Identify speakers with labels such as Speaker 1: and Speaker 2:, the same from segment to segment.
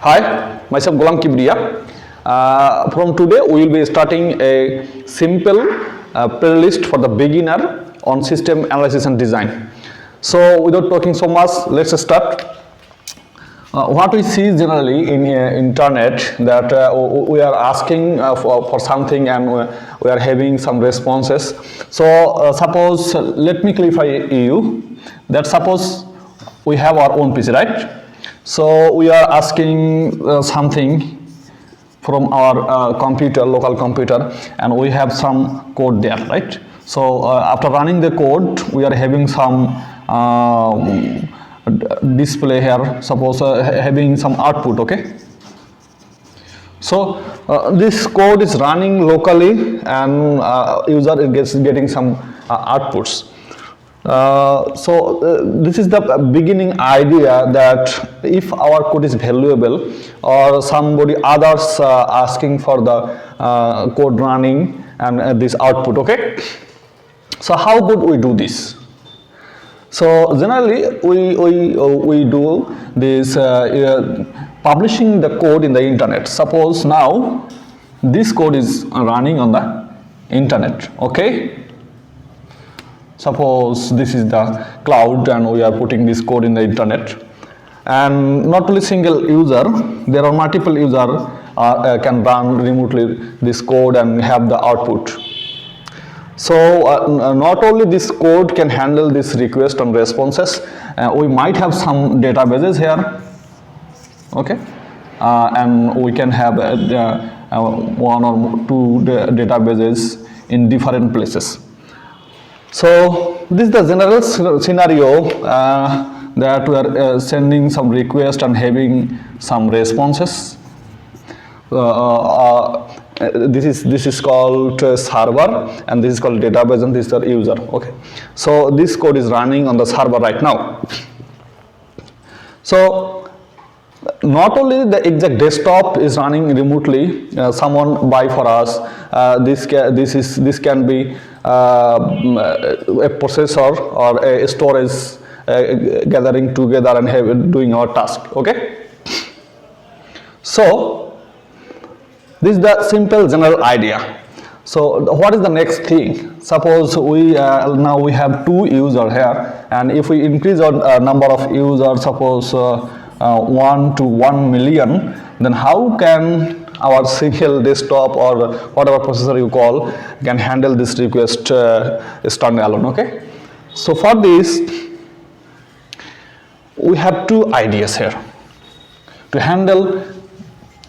Speaker 1: Hi, myself Golam Kibriya. From today, we will be starting a simple playlist for the beginner on system analysis and design. So, without talking so much, let's start. What we see generally in internet that we are asking for something and we are having some responses. So, suppose let me clarify you that suppose we have our own PC, right? So we are asking something from our computer, local computer, and we have some code there, right? So after running the code, we are having some display here, suppose having some output, okay? So this code is running locally and user is getting some outputs. This is the beginning idea that if our code is valuable or somebody others asking for the code running and this output, okay? So how could we do this? So generally we do this publishing the code in the internet. Suppose now this code is running on the internet, okay? Suppose this is the cloud and we are putting this code in the internet, and not only single user, there are multiple users can run remotely this code and have the output. So not only this code can handle this request and responses, we might have some databases here, okay, and we can have one or two databases in different places. So this is the general scenario that we are sending some request and having some responses. This is called server and this is called database and this is the user. Okay, so this code is running on the server right now. So not only the exact desktop is running remotely, someone buy for us. This can be a processor or a storage gathering together and doing our task. Okay. So this is the simple general idea. So what is the next thing? Suppose we now we have two users here, and if we increase our number of users, suppose 1 to 1 million, then how can our single desktop or whatever processor you call can handle this request standalone, okay? So for this, we have two ideas here. To handle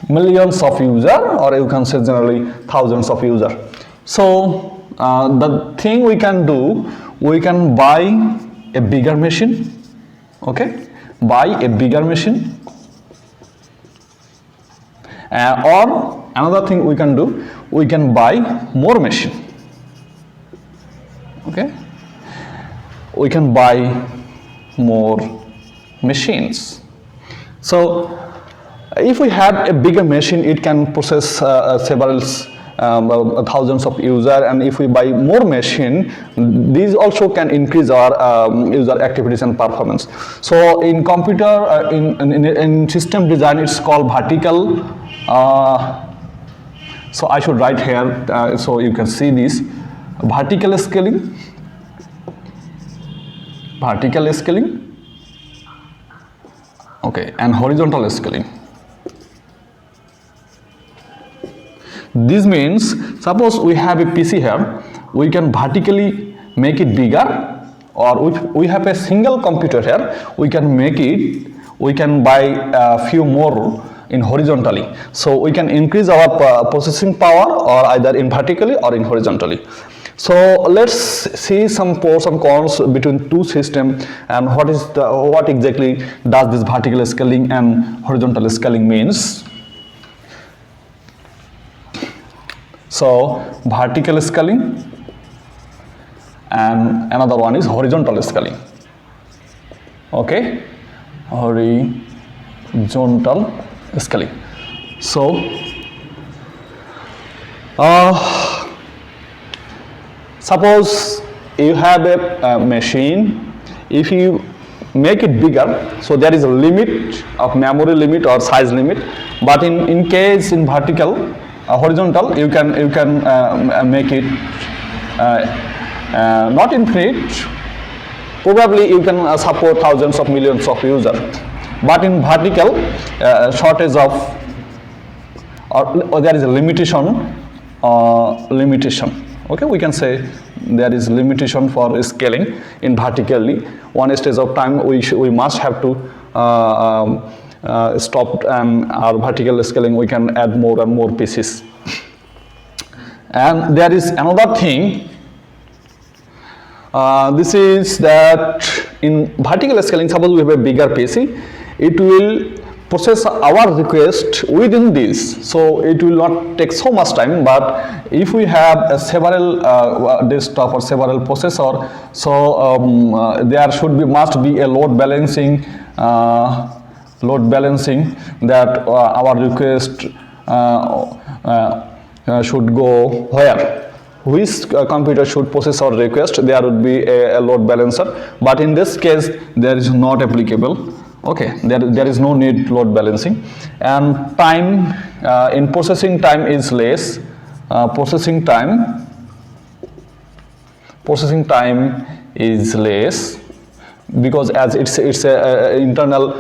Speaker 1: millions of users, or you can say generally thousands of users. So the thing we can do, we can buy a bigger machine, okay? Buy a bigger machine, or another thing we can do, we can buy more machine, okay? We can buy more machines. So if we have a bigger machine, it can process several thousands of users, and if we buy more machine, these also can increase our user activities and performance. So in computer, in system design, it's called vertical. So I should write here so you can see this: vertical scaling, okay, and horizontal scaling. This means, suppose we have a PC here, we can vertically make it bigger, or if we have a single computer here, we can buy a few more in horizontally. So we can increase our processing power, or either in vertically or in horizontally. So let's see some pros and cons between two systems, and what exactly does this vertical scaling and horizontal scaling means. So vertical scaling and another one is horizontal scaling. Okay, horizontal scaling. So suppose you have a machine. If you make it bigger, so there is a limit of memory limit or size limit. But in case in vertical, horizontal, you can make it not infinite. Probably you can support thousands of millions of users, but in vertical, shortage of or there is a limitation. Okay, we can say there is limitation for scaling in vertically. One stage of time we must have to stop our vertical scaling. We can add more and more pieces. And there is another thing. This is that in vertical scaling, suppose we have a bigger PC, it will process our request within this, so it will not take so much time. But if we have several desktop or several processor, so there must be a load balancing that our request should go where, which computer should process our request. There would be a load balancer, but in this case there is not applicable. Okay, there is no need load balancing. And time in processing time is less. Processing time is less, because as it's a internal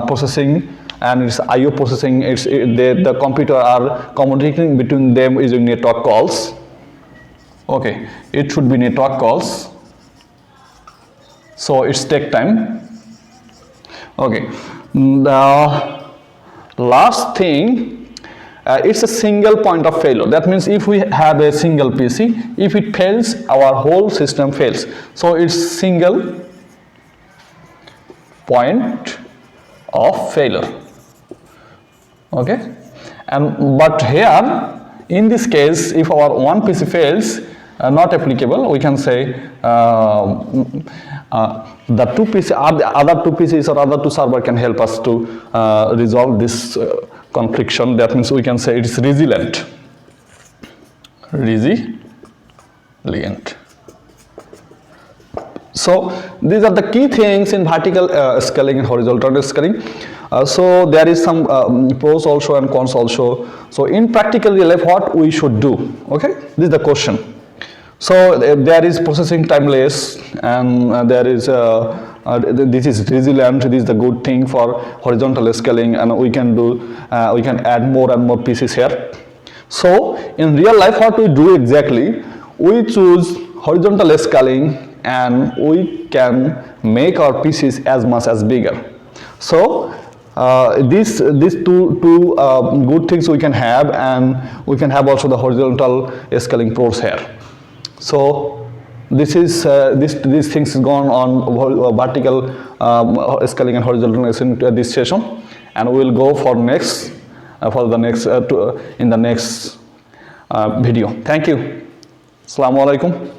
Speaker 1: processing, and it's IO processing. The computer are communicating between them using network calls. Okay, it should be network calls, so it's take time. Okay, the last thing, it's a single point of failure. That means if we have a single PC, if it fails, our whole system fails. So it's single point of failure. Okay, but here in this case, if our one PC fails, not applicable, we can say the two PC or the other two PCs or other two server can help us to resolve this confliction. That means we can say it is resilient. So these are the key things in vertical scaling and horizontal scaling. So there is some pros also and cons also. So in practical real life, what we should do? Okay, this is the question. So there is processing time less, and there is this is resilient. This is the good thing for horizontal scaling, and we can add more and more pieces here. So in real life, what we do exactly? We choose horizontal scaling, and we can make our pieces as much as bigger. So these two good things we can have, and we can have also the horizontal scaling pros here. So this is these things gone on vertical scaling and horizontal scaling this session, and we will go for next in the next video. Thank you. Assalamu alaikum.